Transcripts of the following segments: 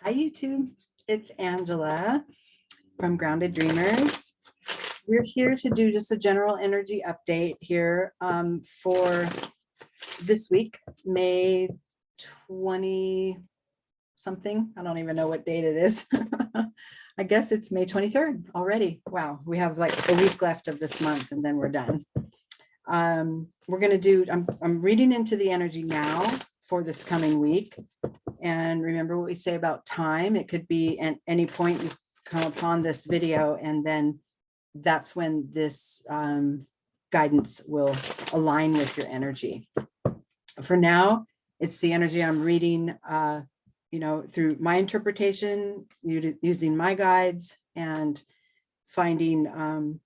Hi, YouTube. It's Angela from Grounded Dreamers. We're here to do just a general energy update here for this week, May 20 something. I don't even know what date it is. I guess it's May 23rd already. Wow, we have like a week left of this month and then we're done. We're going to do, I'm reading into the energy now for this coming week. And remember what we say about time. It could be at any point you come upon this video, and then that's when this guidance will align with your energy. For now, it's the energy I'm reading, through my interpretation, using my guides and finding,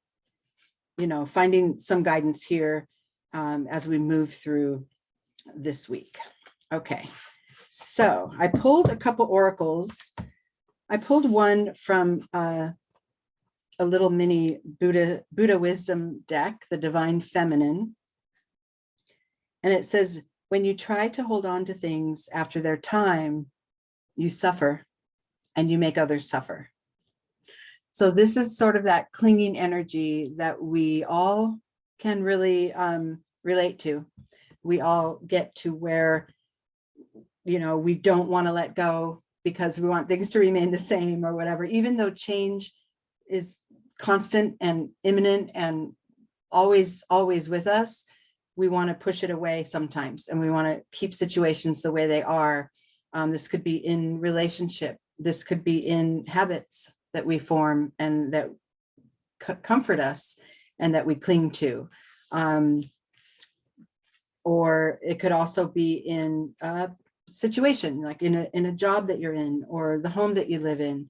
finding some guidance here as we move through this week. Okay. So I pulled a couple oracles. I pulled one from a little mini Buddha wisdom deck, the Divine Feminine. And it says, when you try to hold on to things after their time, you suffer and you make others suffer. So this is sort of that clinging energy that we all can really relate to. We all get to where we don't want to let go because we want things to remain the same or whatever, even though change is constant and imminent and always with us. We want to push it away sometimes, and we want to keep situations the way they are. This could be in relationship. This could be in habits that we form and that comfort us and that we cling to. Or it could also be in situation, like in a job that you're in or the home that you live in.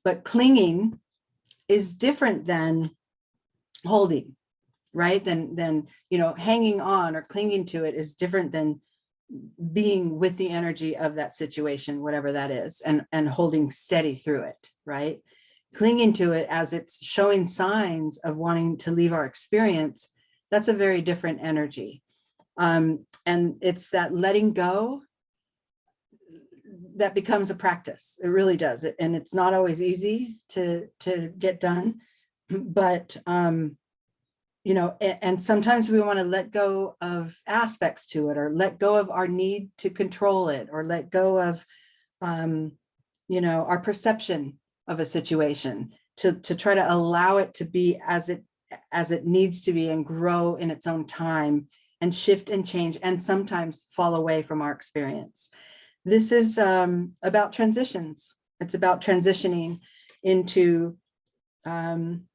But clinging is different than holding, right? Than hanging on or clinging to it is different than being with the energy of that situation, whatever that is, and holding steady through it, right? Clinging to it as it's showing signs of wanting to leave our experience, that's a very different energy. And it's that letting go that becomes a practice. It really does. And it's not always easy to get done, but, and sometimes we want to let go of aspects to it, or let go of our need to control it, or let go of, our perception of a situation to try to allow it to be as it needs to be and grow in its own time and shift and change and sometimes fall away from our experience. This is about transitions. It's about transitioning into, from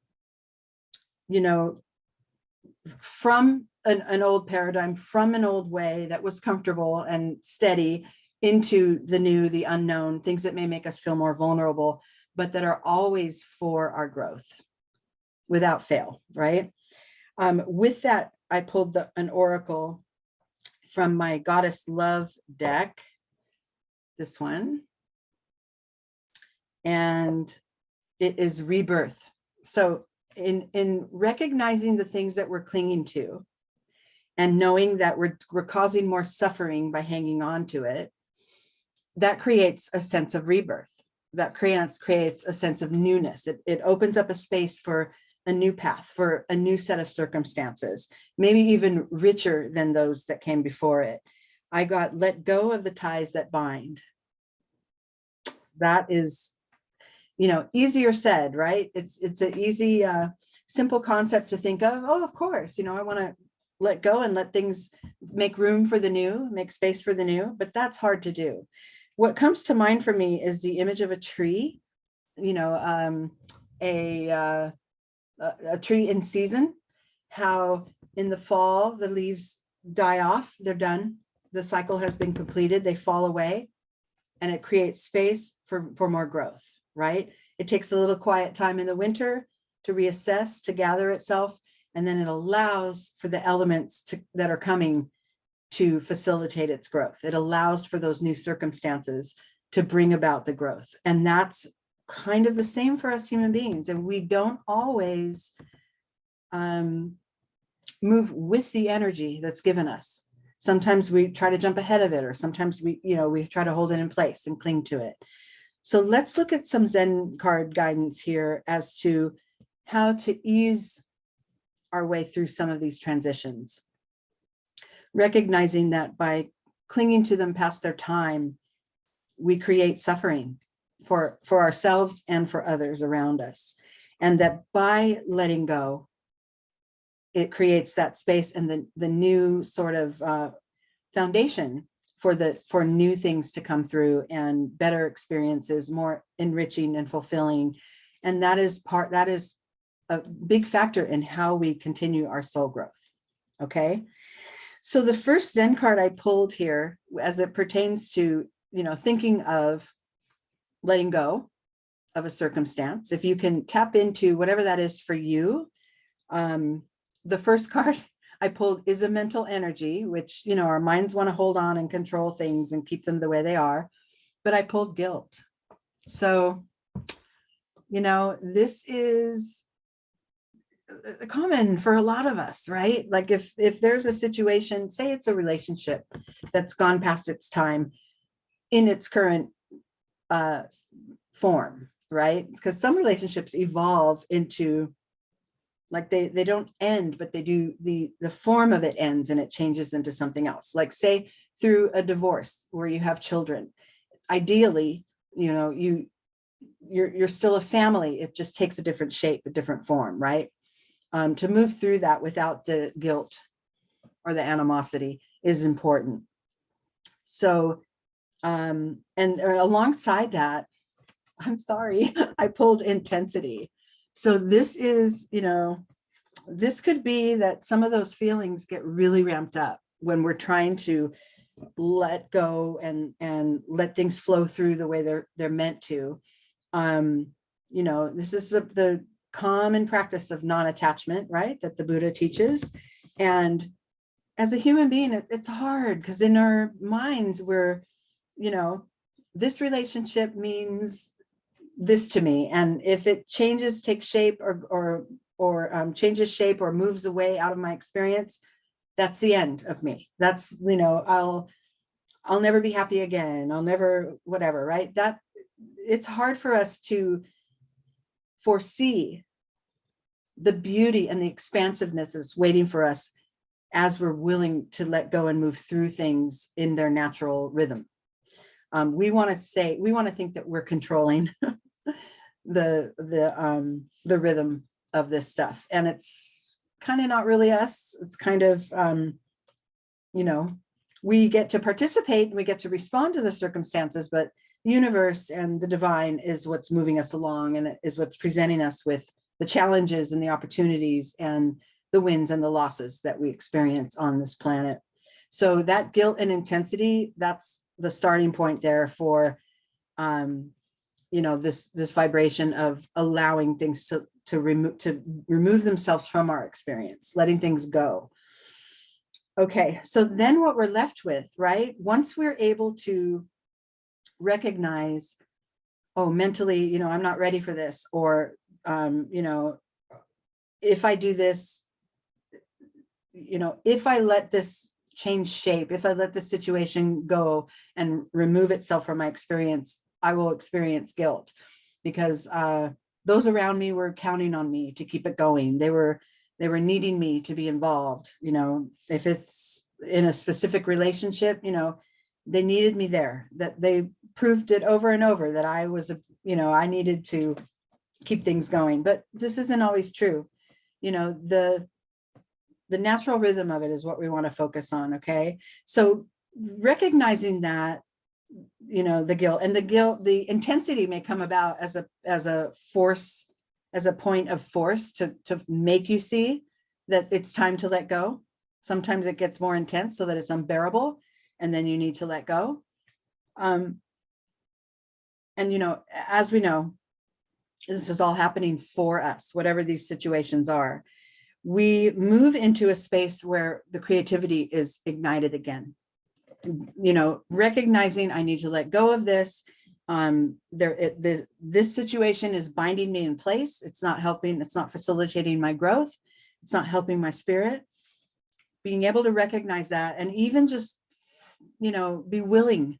an old paradigm, from an old way that was comfortable and steady into the new, the unknown, things that may make us feel more vulnerable, but that are always for our growth without fail, right? With that, I pulled an oracle from my Goddess Love deck, this one, and it is rebirth. So in recognizing the things that we're clinging to and knowing that we're causing more suffering by hanging on to it, that creates a sense of rebirth. That creates a sense of newness. It opens up a space for a new path, for a new set of circumstances, maybe even richer than those that came before it. I got let go of the ties that bind. That is, easier said, right? It's an easy, simple concept to think of. Oh, of course, I want to let go and let things make room for the new, make space for the new, but that's hard to do. What comes to mind for me is the image of a tree, a tree in season, how in the fall, the leaves die off, they're done. The cycle has been completed, they fall away, and it creates space for more growth, right? It takes a little quiet time in the winter to reassess, to gather itself, and then it allows for the elements that are coming to facilitate its growth. It allows for those new circumstances to bring about the growth. And that's kind of the same for us human beings. And we don't always move with the energy that's given us. Sometimes we try to jump ahead of it, or sometimes we try to hold it in place and cling to it. So let's look at some Zen card guidance here as to how to ease our way through some of these transitions. Recognizing that by clinging to them past their time, we create suffering for ourselves and for others around us. And that by letting go, it creates that space and the new sort of foundation for new things to come through and better experiences, more enriching and fulfilling. And that is a big factor in how we continue our soul growth. Okay. So the first Zen card I pulled here, as it pertains to, thinking of letting go of a circumstance, if you can tap into whatever that is for you. The first card I pulled is a mental energy, which, our minds want to hold on and control things and keep them the way they are. But I pulled guilt. So, this is common for a lot of us, right? Like if there's a situation, say it's a relationship that's gone past its time in its current form, right? Because some relationships evolve into, like they don't end, but they do, the form of it ends and it changes into something else. Like say through a divorce where you have children, ideally, you're still a family. It just takes a different shape, a different form, right? To move through that without the guilt or the animosity is important. So, and alongside that, I'm sorry, I pulled intensity. So this is, this could be that some of those feelings get really ramped up when we're trying to let go and let things flow through the way they're meant to. This is the common practice of non-attachment, right? That the Buddha teaches. And as a human being, it's hard because in our minds, we're, this relationship means this to me. And if it changes, takes shape or changes shape or moves away out of my experience, that's the end of me. That's, I'll never be happy again. I'll never, whatever, right? That it's hard for us to foresee the beauty and the expansiveness that's waiting for us as we're willing to let go and move through things in their natural rhythm. We want to think that we're controlling the rhythm of this stuff, and it's kind of not really us. It's kind of we get to participate and we get to respond to the circumstances, but the universe and the divine is what's moving us along, and it is what's presenting us with the challenges and the opportunities and the wins and the losses that we experience on this planet. So that guilt and intensity, that's the starting point there for this vibration of allowing things to remove themselves from our experience, letting things go. Okay, so then what we're left with, right? Once we're able to recognize, oh, mentally, I'm not ready for this, or if I do this, if I let this change shape, if I let the situation go and remove itself from my experience, I will experience guilt because those around me were counting on me to keep it going. They were needing me to be involved. If it's in a specific relationship, they needed me there, that they proved it over and over that I was, I needed to keep things going. But this isn't always true. The natural rhythm of it is what we want to focus on. Okay. So recognizing that, the guilt, the intensity may come about as a force, as a point of force to make you see that it's time to let go. Sometimes it gets more intense so that it's unbearable, and then you need to let go. And, as we know, this is all happening for us, whatever these situations are. We move into a space where the creativity is ignited again. Recognizing I need to let go of this. This situation is binding me in place. It's not helping. It's not facilitating my growth. It's not helping my spirit. Being able to recognize that, and even just, be willing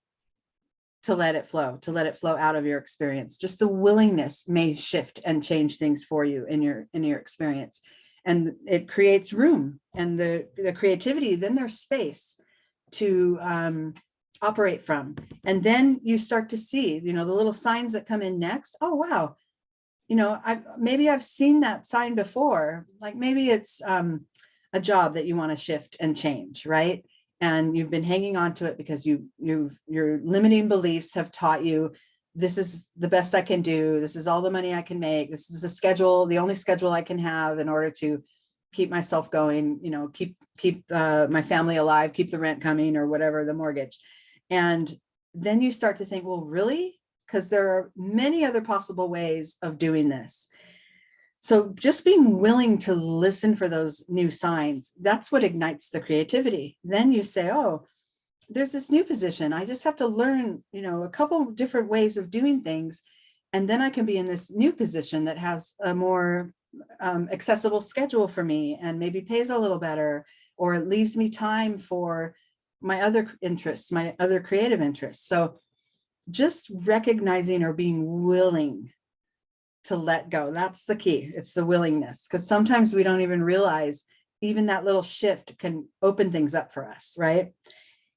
to let it flow out of your experience. Just the willingness may shift and change things for you in your experience. And it creates room and the creativity, then there's space to operate from. And then you start to see, the little signs that come in next. Oh, wow. Maybe I've seen that sign before. Like maybe it's a job that you want to shift and change, right? And you've been hanging on to it because your limiting beliefs have taught you, this is the best I can do. This is all the money I can make. This is a schedule, the only schedule I can have in order to keep myself going, keep my family alive, keep the rent coming or whatever, the mortgage. And then you start to think, well, really? Because there are many other possible ways of doing this. So just being willing to listen for those new signs, that's what ignites the creativity. Then you say, oh, there's this new position. I just have to learn, a couple different ways of doing things. And then I can be in this new position that has a more accessible schedule for me and maybe pays a little better, or it leaves me time for my other interests, my other creative interests. So just recognizing or being willing to let go. That's the key. It's the willingness, because sometimes we don't even realize even that little shift can open things up for us, right?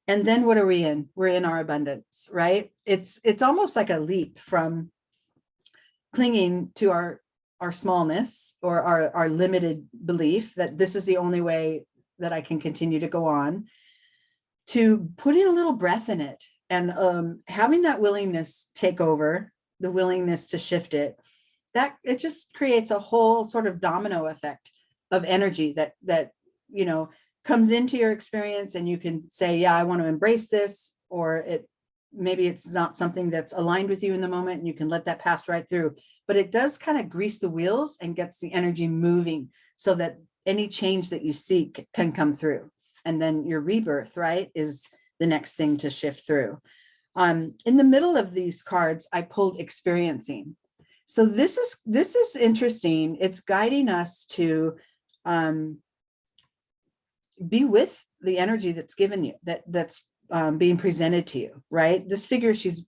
And then what are we in? We're in our abundance, right? It's almost like a leap from clinging to our smallness or our limited belief that this is the only way that I can continue to go on, to putting a little breath in it and having that willingness take over, the willingness to shift it. That it just creates a whole sort of domino effect of energy that comes into your experience, and you can say, yeah, I want to embrace this, or maybe it's not something that's aligned with you in the moment and you can let that pass right through. But it does kind of grease the wheels and gets the energy moving so that any change that you seek can come through. And then your rebirth, right, is the next thing to shift through. In the middle of these cards, I pulled experiencing. So this is interesting. It's guiding us to be with the energy that's given you, that's being presented to you, right? This figure, she's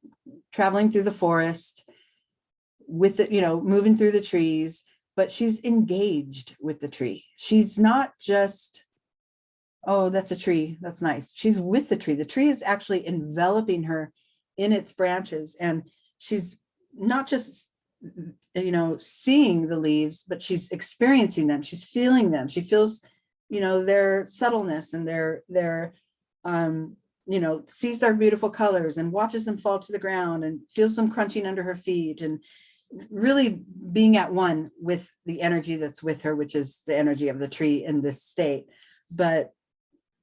traveling through the forest with it, moving through the trees, but she's engaged with the tree. She's not just, oh, that's a tree, that's nice. She's with the tree. The tree is actually enveloping her in its branches, and she's not just seeing the leaves, but she's experiencing them. She's feeling them. She feels, their subtleness and their sees their beautiful colors and watches them fall to the ground and feels them crunching under her feet, and really being at one with the energy that's with her, which is the energy of the tree in this state. But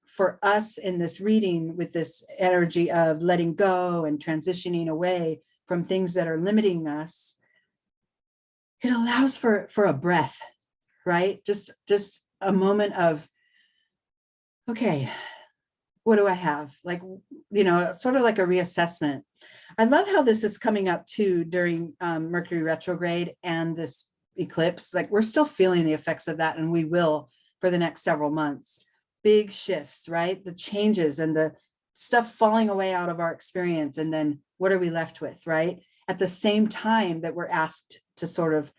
for us in this reading, with this energy of letting go and transitioning away from things that are limiting us, it allows for a breath, right? Just a moment of, okay, what do I have? Like, sort of like a reassessment. I love how this is coming up too during Mercury retrograde and this eclipse. Like, we're still feeling the effects of that, and we will for the next several months. Big shifts, right? The changes and the stuff falling away out of our experience. And then what are we left with, right? At the same time that we're asked to sort of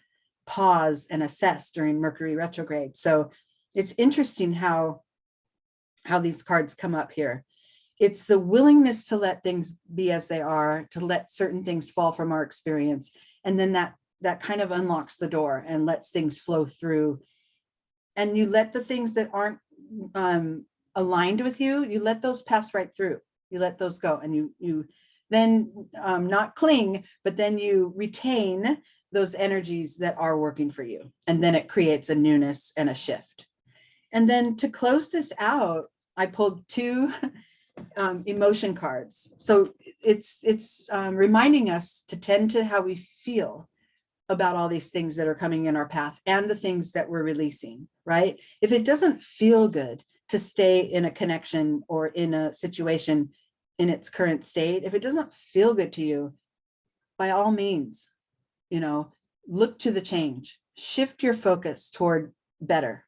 pause and assess during Mercury retrograde. So it's interesting how these cards come up here. It's the willingness to let things be as they are, to let certain things fall from our experience. And then that kind of unlocks the door and lets things flow through. And you let the things that aren't aligned with you, you let those pass right through. You let those go, and you then not cling, but then you retain those energies that are working for you. And then it creates a newness and a shift. And then to close this out, I pulled two emotion cards. So it's reminding us to tend to how we feel about all these things that are coming in our path and the things that we're releasing, right? If it doesn't feel good to stay in a connection or in a situation in its current state, if it doesn't feel good to you, by all means, look to the change, shift your focus toward better,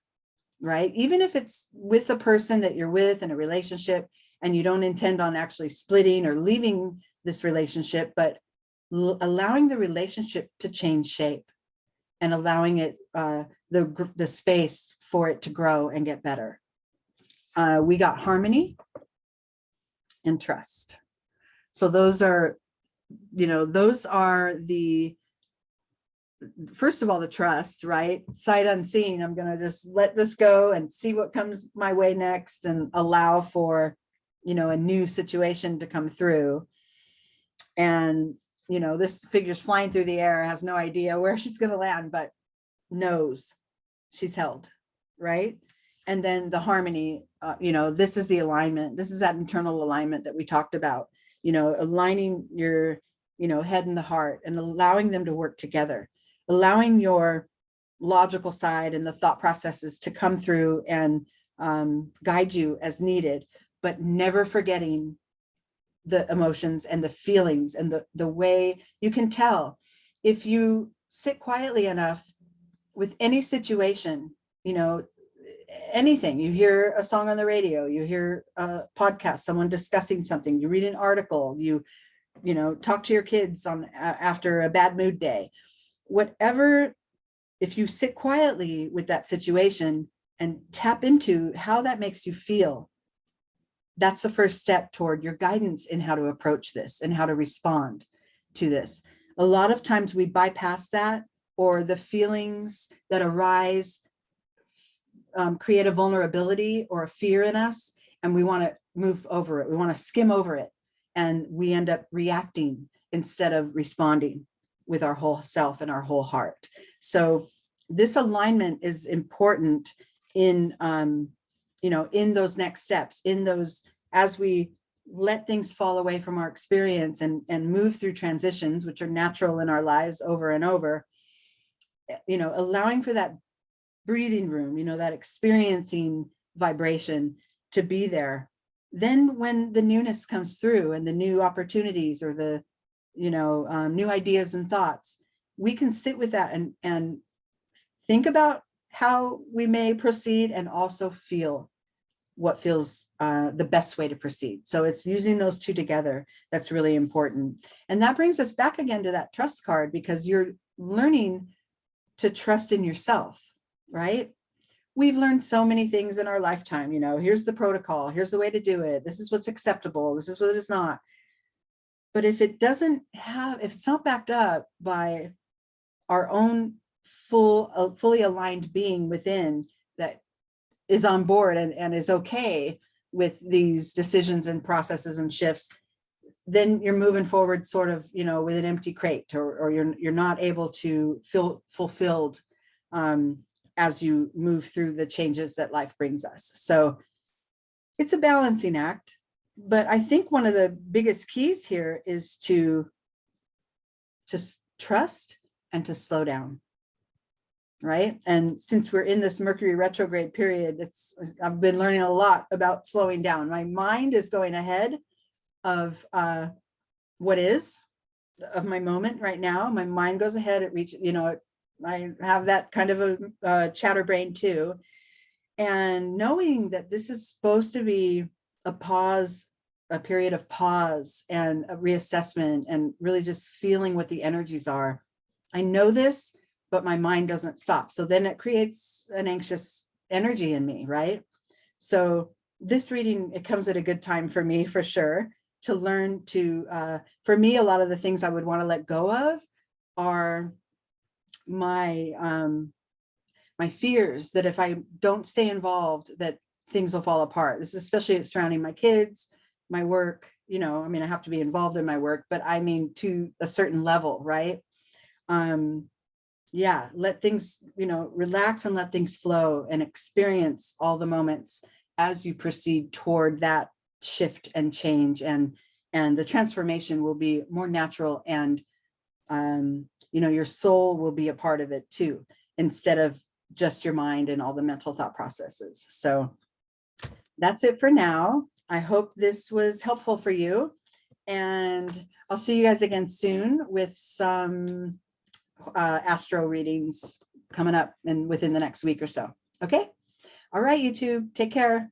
right? Even if it's with a person that you're with in a relationship and you don't intend on actually splitting or leaving this relationship, but allowing the relationship to change shape and allowing it the space for it to grow and get better. We got harmony and trust. So those are, those are the, first of all, the trust, right? Sight unseen. I'm going to just let this go and see what comes my way next and allow for, a new situation to come through. And, this figure's flying through the air, has no idea where she's going to land, but knows she's held, right? And then the harmony, this is the alignment. This is that internal alignment that we talked about, aligning your, head and the heart and allowing them to work together, allowing your logical side and the thought processes to come through and guide you as needed, but never forgetting the emotions and the feelings and the way you can tell if you sit quietly enough with any situation, anything. You hear a song on the radio, you hear a podcast, someone discussing something, you read an article, you talk to your kids on after a bad mood day, whatever. If you sit quietly with that situation and tap into how that makes you feel, that's the first step toward your guidance in how to approach this and how to respond to this. A lot of times we bypass that, or the feelings that arise create a vulnerability or a fear in us, and we want to move over it. We want to skim over it, and we end up reacting instead of responding with our whole self and our whole heart. So this alignment is important in, in those next steps, in those, as we let things fall away from our experience and move through transitions, which are natural in our lives over and over, allowing for that breathing room, that experiencing vibration to be there. Then when the newness comes through and the new opportunities or the, new ideas and thoughts, we can sit with that and think about how we may proceed and also feel what feels the best way to proceed. So it's using those two together that's really important. And that brings us back again to that trust card, because you're learning to trust in yourself, right? We've learned so many things in our lifetime, here's the protocol, here's the way to do it, this is what's acceptable, this is what is not. But if it's not backed up by our own fully aligned being within that is on board and is okay with these decisions and processes and shifts, then you're moving forward sort of, with an empty crate, or you're not able to feel fulfilled as you move through the changes that life brings us. So it's a balancing act, but I think one of the biggest keys here is to trust and to slow down. Right. And since we're in this Mercury retrograde period, I've been learning a lot about slowing down. My mind is going ahead of what is of my moment right now. My mind goes ahead. It reaches, I have that kind of a chatterbrain too. And knowing that this is supposed to be a pause, a period of pause and a reassessment, and really just feeling what the energies are. I know this, but my mind doesn't stop. So then it creates an anxious energy in me, right? So this reading, it comes at a good time for me, for sure, to learn to, for me, a lot of the things I would want to let go of are my fears that if I don't stay involved, that things will fall apart. This is especially surrounding my kids, my work, I have to be involved in my work, but I mean, to a certain level, right? Let things, relax and let things flow and experience all the moments as you proceed toward that shift and change, and the transformation will be more natural, and your soul will be a part of it too, instead of just your mind and all the mental thought processes. So that's it for now. I hope this was helpful for you, and I'll see you guys again soon with some astro readings coming up and within the next week or so. Okay. All right, YouTube, take care.